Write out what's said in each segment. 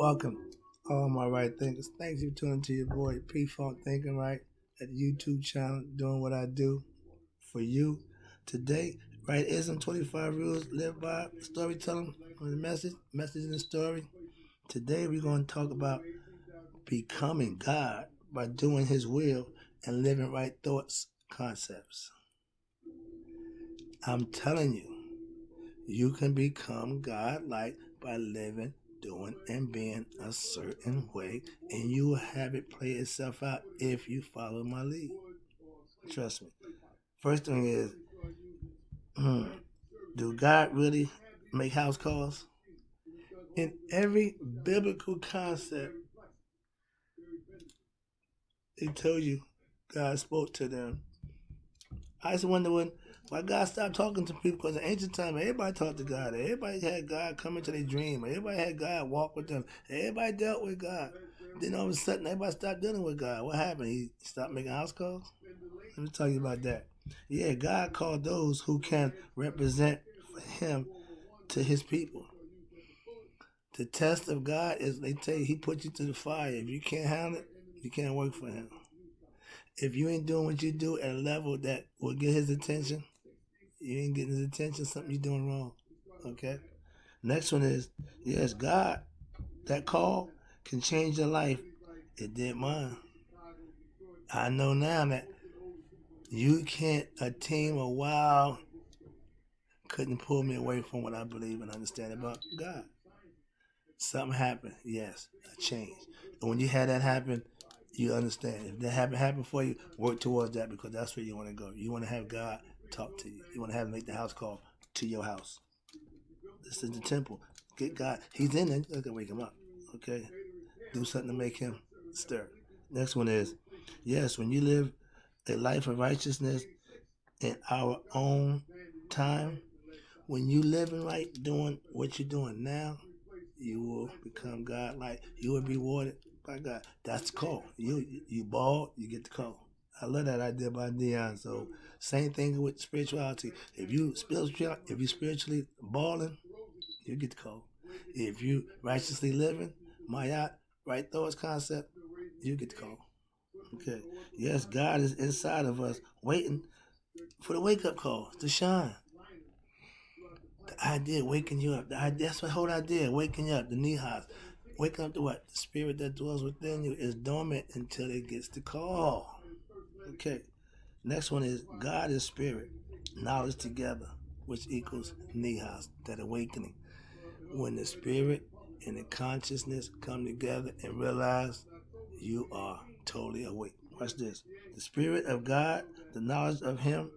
Welcome, all my right thinkers. Thanks for tuning to your boy Pfunk Thinking Right at the YouTube channel, doing what I do for you. Today, Wrightism 25 rules live by storytelling on the message in the story. Today, we're going to talk about becoming God by doing His will and living right thoughts concepts. I'm telling you, you can become God-like by living, doing, and being a certain way, and you will have it play itself out if you follow my lead. Trust me. First thing is, do God really make house calls? In every biblical concept, they tell you God spoke to them. I just wonder why God stopped talking to people, because in ancient time, everybody talked to God. Everybody had God come into their dream. Everybody had God walk with them. Everybody dealt with God. Then all of a sudden, everybody stopped dealing with God. What happened? He stopped making house calls? Let me tell you about that. Yeah, God called those who can represent Him to His people. The test of God is, they tell you, He put you to the fire. If you can't handle it, you can't work for Him. If you ain't doing what you do at a level that will get His attention, you ain't getting His attention, something you're doing wrong. Okay? Next one is, yes, God, that call can change your life. It did mine. I know now that you can't, a team of wild couldn't pull me away from what I believe and understand about God. Something happened, yes, a change. And when you had that happen, you understand. If that happen for you, work towards that, because that's where you want to go. You want to have God talk to you. You want to have him make the house call to your house. This is the temple. Get God. He's in it. You gotta wake him up. Okay? Do something to make him stir. Next one is, yes, when you live a life of righteousness in our own time, when you living right, doing what you're doing now, you will become God like. You will be rewarded by God. That's the call. You ball, you get the call. I love that idea by Dion. So same thing with spirituality. If you spiritually balling, you get the call. If you righteously living, my right thoughts concept, you get the call. Okay. Yes, God is inside of us, waiting for the wake up call to shine. The idea of waking you up. That's the whole idea. Waking you up. The nihas. Waking up to what? The spirit that dwells within you is dormant until it gets the call. Okay. Next one is God is spirit. Knowledge together, which equals nihas, that awakening. When the spirit and the consciousness come together and realize you are totally awake. Watch this. The spirit of God, the knowledge of Him,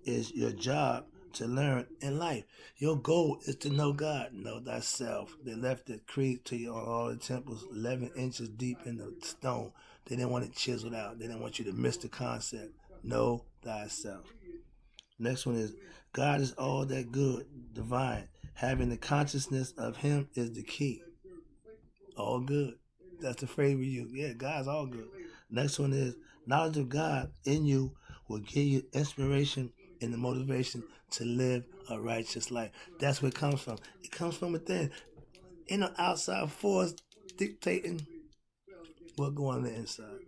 is your job to learn in life. Your goal is to know God. Know thyself. They left the creed to you on all the temples 11 inches deep in the stone. They didn't want it chiseled out. They didn't want you to miss the concept. Know thyself. Next one is, God is all that good, divine. Having the consciousness of Him is the key. All good. That's the favorite you. Yeah, God's all good. Next one is, knowledge of God in you will give you inspiration and the motivation to live a righteous life. That's where it comes from. It comes from within. Ain't no outside force dictating what goes on the inside.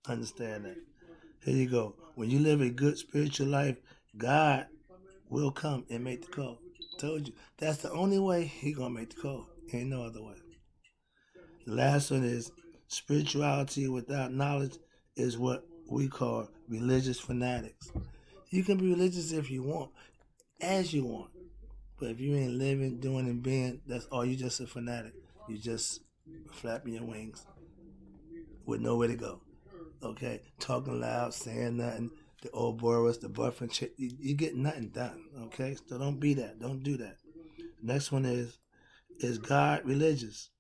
Understand that. Here you go. When you live a good spiritual life, God will come and make the call. Told you. That's the only way He gonna make the call. Ain't no other way. The last one is, spirituality without knowledge is what we call religious fanatics. You can be religious if you want, as you want. But if you ain't living, doing, and being, that's all. You just a fanatic. You just flapping your wings with nowhere to go. Okay? Talking loud, saying nothing. The old boy was the buffing chick. You get nothing done. Okay? So don't be that. Don't do that. Next one is God religious?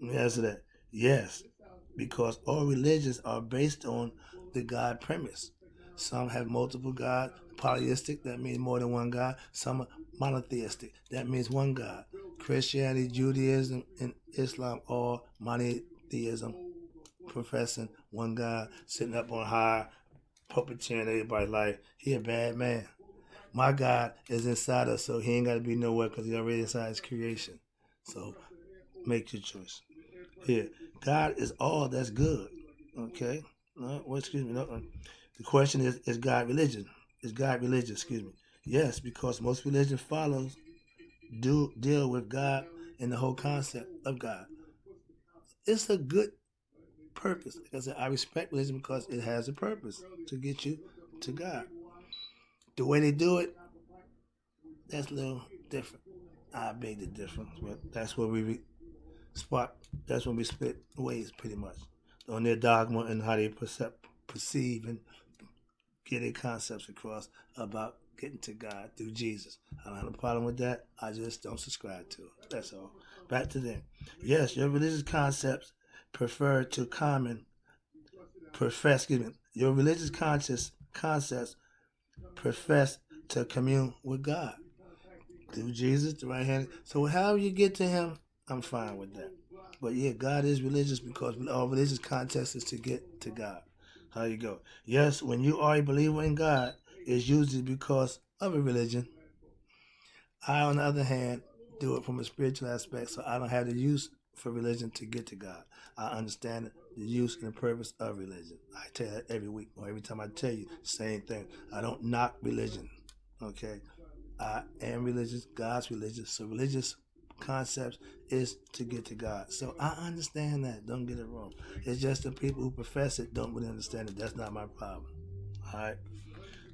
Let me answer that. Yes, because all religions are based on the God premise. Some have multiple gods. Polytheistic, that means more than one God. Some are monotheistic, that means one God. Christianity, Judaism, and Islam, all monotheism, professing one God, sitting up on high, puppeteering everybody's life. He a bad man. My God is inside us, so he ain't got to be nowhere because he already inside his creation. So make your choice. Here, God is all that's good. Okay? Well, excuse me. No, the question is God religion? Is God religion? Excuse me. Yes, because most religion follows do deal with God and the whole concept of God. It's a good purpose. Like I said, I respect religion because it has a purpose to get you to God. The way they do it, that's a little different. I beg the difference, but that's where we spot. That's when we split ways, pretty much, on their dogma and how they perceive and get their concepts across about getting to God through Jesus. I don't have a problem with that. I just don't subscribe to it. That's all. Back to them. Yes, your religious concepts prefer to common profess. Excuse me. Your religious conscious concepts profess to commune with God through Jesus, the right hand. So however you get to Him, I'm fine with that. But yeah, God is religious because our religious context is to get to God. How you go? Yes, when you are a believer in God, it's usually because of a religion. I, on the other hand, do it from a spiritual aspect, so I don't have the use for religion to get to God. I understand the use and the purpose of religion. I tell you that every week or every time I tell you the same thing. I don't knock religion. Okay, I am religious. God's religious. So religious concepts is to get to God. So I understand that. Don't get it wrong. It's just the people who profess it don't really understand it. That's not my problem. All right.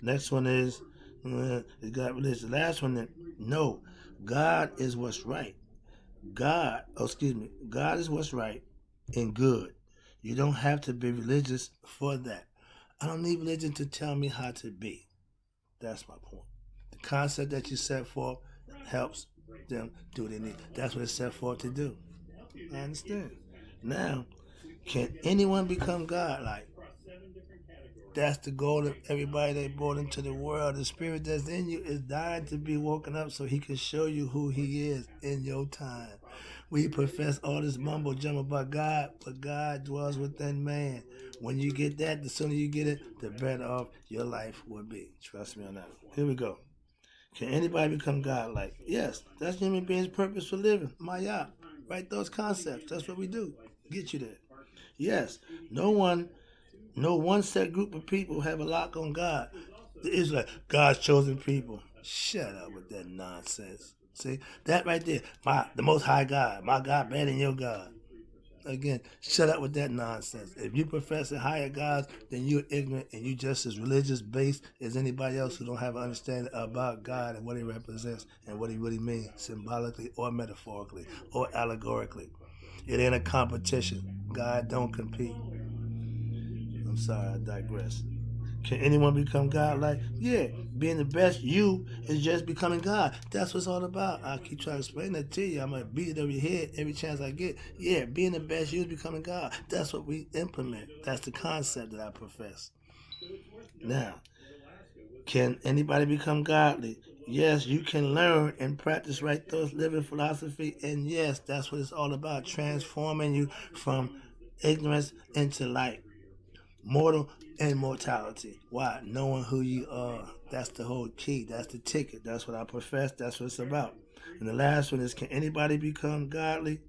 Next one is God religious. The last one, no, God is what's right. God is what's right and good. You don't have to be religious for that. I don't need religion to tell me how to be. That's my point. The concept that you set forth helps them do what they need. That's what it's set forth to do. I understand. Now, can anyone become God? Like, that's the goal of everybody that brought into the world. The spirit that's in you is dying to be woken up so he can show you who he is in your time. We profess all this mumbo jumbo about God, but God dwells within man. When you get that, the sooner you get it, the better off your life will be. Trust me on that. Here we go. Can anybody become God-like? Yes, that's human beings' purpose for living. Maya, right? Those concepts. That's what we do. Get you there. Yes, no one set group of people have a lock on God. The Israelites, God's chosen people. Shut up with that nonsense. See that right there. The Most High God, my God, better than your God. Again, shut up with that nonsense. If you profess a higher God, then you're ignorant and you just as religious based as anybody else who don't have an understanding about God and what he represents and what he really means, symbolically or metaphorically or allegorically. It ain't a competition. God don't compete. I'm sorry, I digress. Can anyone become God? Like, yeah, being the best you is just becoming God. That's what it's all about. I keep trying to explain that to you. I'm going to beat it over your head every chance I get. Yeah, being the best you is becoming God. That's what we implement. That's the concept that I profess. Now, can anybody become godly? Yes, you can learn and practice right thoughts, living philosophy, and yes, that's what it's all about, transforming you from ignorance into light. Mortal and mortality. Why? Knowing who you are. That's the whole key. That's the ticket. That's what I profess. That's what it's about. And the last one is, can anybody become godly?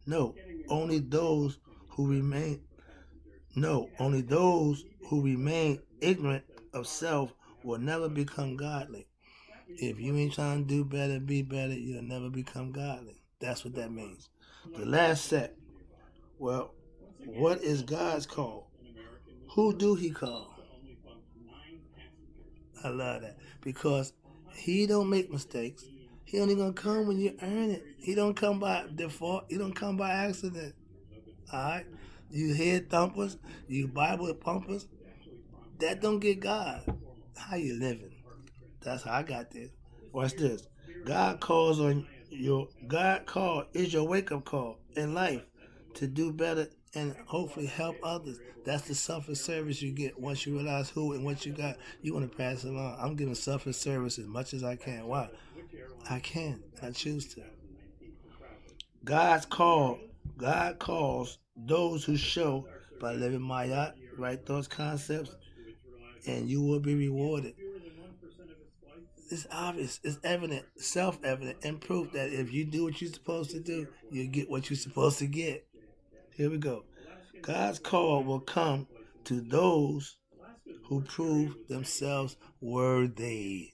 No. Only those who remain only those who remain ignorant of self will never become godly. If you ain't trying to do better, be better, you'll never become godly. That's what that means. The last set. Well, what is God's call? Who do he call? I love that because he don't make mistakes. He only gonna come when you earn it. He don't come by default. He don't come by accident. All right, you head thumpers, you Bible pumpers. That don't get God. How you living? That's how I got this. Watch this. God call is your wake up call in life to do better and hopefully help others. That's the selfless service you get once you realize who and what you got. You want to pass it along. I'm giving selfless service as much as I can. Why? I can. I choose to. God's call. God calls those who show by living Mayat, right? Those concepts, and you will be rewarded. It's obvious, it's evident, self-evident, and proof that if you do what you're supposed to do, you get what you're supposed to get. Here we go. God's call will come to those who prove themselves worthy.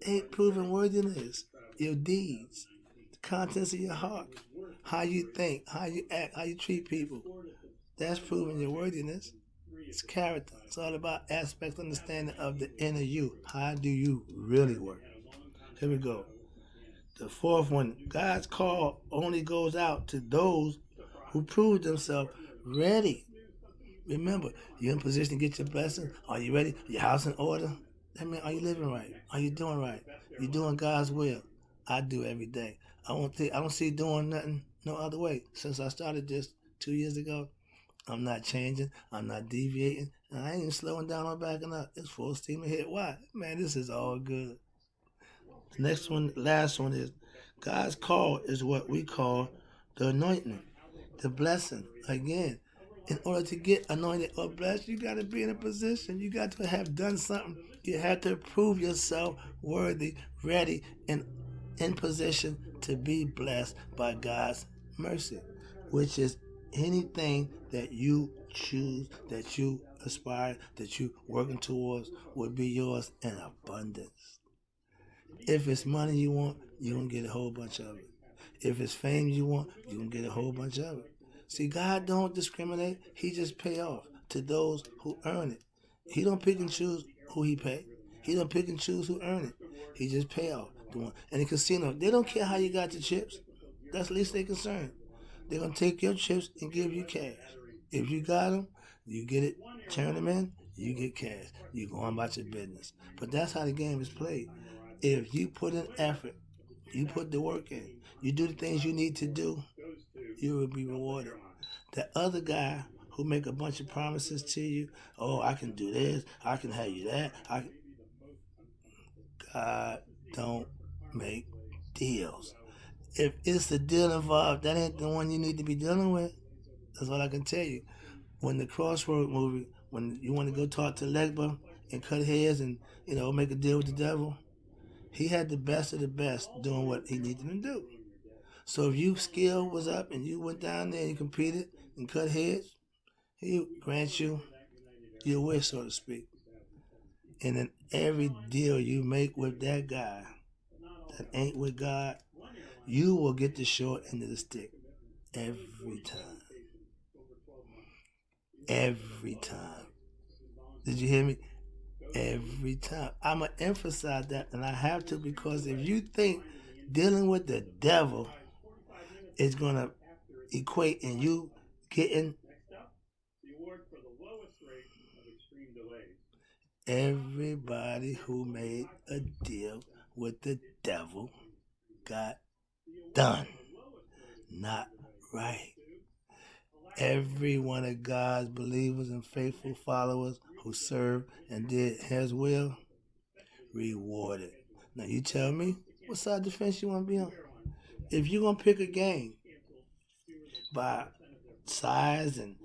Ain't proving worthiness. Your deeds, the contents of your heart, how you think, how you act, how you treat people. That's proving your worthiness. It's character. It's all about aspect understanding of the inner you. How do you really work? Here we go. The fourth one, God's call only goes out to those who prove themselves ready. Remember, you're in position to get your blessing. Are you ready? Your house in order? That means, are you living right? Are you doing right? You doing God's will? I do every day. I don't see doing nothing no other way. Since I started this 2 years ago, I'm not changing. I'm not deviating. And I ain't even slowing down or backing up. It's full steam ahead. Why? Man, this is all good. The next one, last one is God's call is what we call the anointing, the blessing. Again, in order to get anointed or blessed, you got to be in a position. You got to have done something. You have to prove yourself worthy, ready, and in position to be blessed by God's mercy, which is anything that you choose, that you aspire, that you working towards will be yours in abundance. If it's money you want, you're going to get a whole bunch of it. If it's fame you want, you're going to get a whole bunch of it. See, God don't discriminate. He just pay off to those who earn it. He don't pick and choose who he pay. He don't pick and choose who earn it. He just pay off. And the casino, they don't care how you got the chips. That's the least they concerned. They're going to take your chips and give you cash. If you got them, you get it, turn them in, you get cash. You go on about your business. But that's how the game is played. If you put in effort, you put the work in, you do the things you need to do, you will be rewarded. The other guy who make a bunch of promises to you, oh, I can do this, I can have you that, God don't make deals. If it's the deal involved, that ain't the one you need to be dealing with. That's all I can tell you. When the Crossroad movie, when you want to go talk to Legba and cut heads and, make a deal with the devil, he had the best of the best doing what he needed to do. So if your skill was up and you went down there and you competed and cut heads, he grants you your wish, so to speak. And in every deal you make with that guy that ain't with God, you will get the short end of the stick every time. Every time. Did you hear me? Every time. I'm going to emphasize that, and I have to, because if you think dealing with the devil is going to equate in you getting everybody who made a deal with the devil got done. Not right. Every one of God's believers and faithful followers who served and did his will, rewarded. Now you tell me, what side of the fence you want to be on? If you're going to pick a game by size and,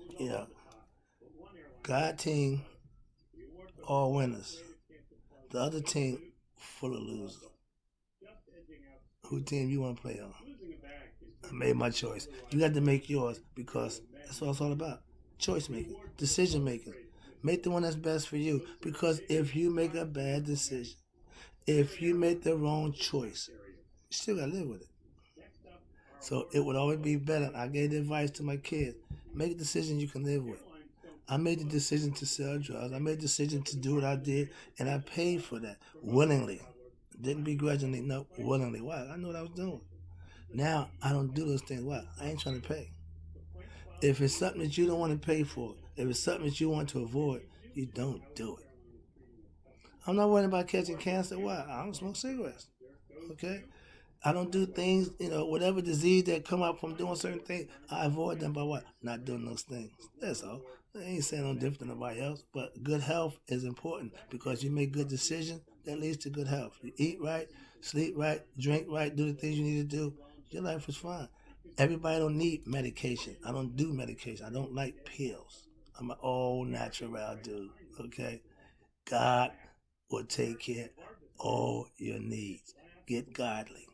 God team, all winners. The other team, full of losers. Who team you want to play on? I made my choice. You got to make yours, because that's what it's all about. Choice making, decision making. Make the one that's best for you, because if you make a bad decision, if you make the wrong choice, you still got to live with it. So it would always be better. I gave the advice to my kids. Make a decision you can live with. I made the decision to sell drugs. I made the decision to do what I did, and I paid for that willingly. Didn't begrudgingly, no, willingly. Why? I know what I was doing. Now, I don't do those things. Why? I ain't trying to pay. If it's something that you don't want to pay for, if it's something that you want to avoid, you don't do it. I'm not worried about catching cancer. Why? I don't smoke cigarettes. Okay? I don't do things, whatever disease that come up from doing certain things, I avoid them by what? Not doing those things. That's all. I ain't saying I'm different than nobody else, but good health is important, because you make good decisions, that leads to good health. You eat right, sleep right, drink right, do the things you need to do, your life is fine. Everybody don't need medication. I don't do medication. I don't like pills. I'm an all natural dude, okay? God will take care of all your needs. Get godly.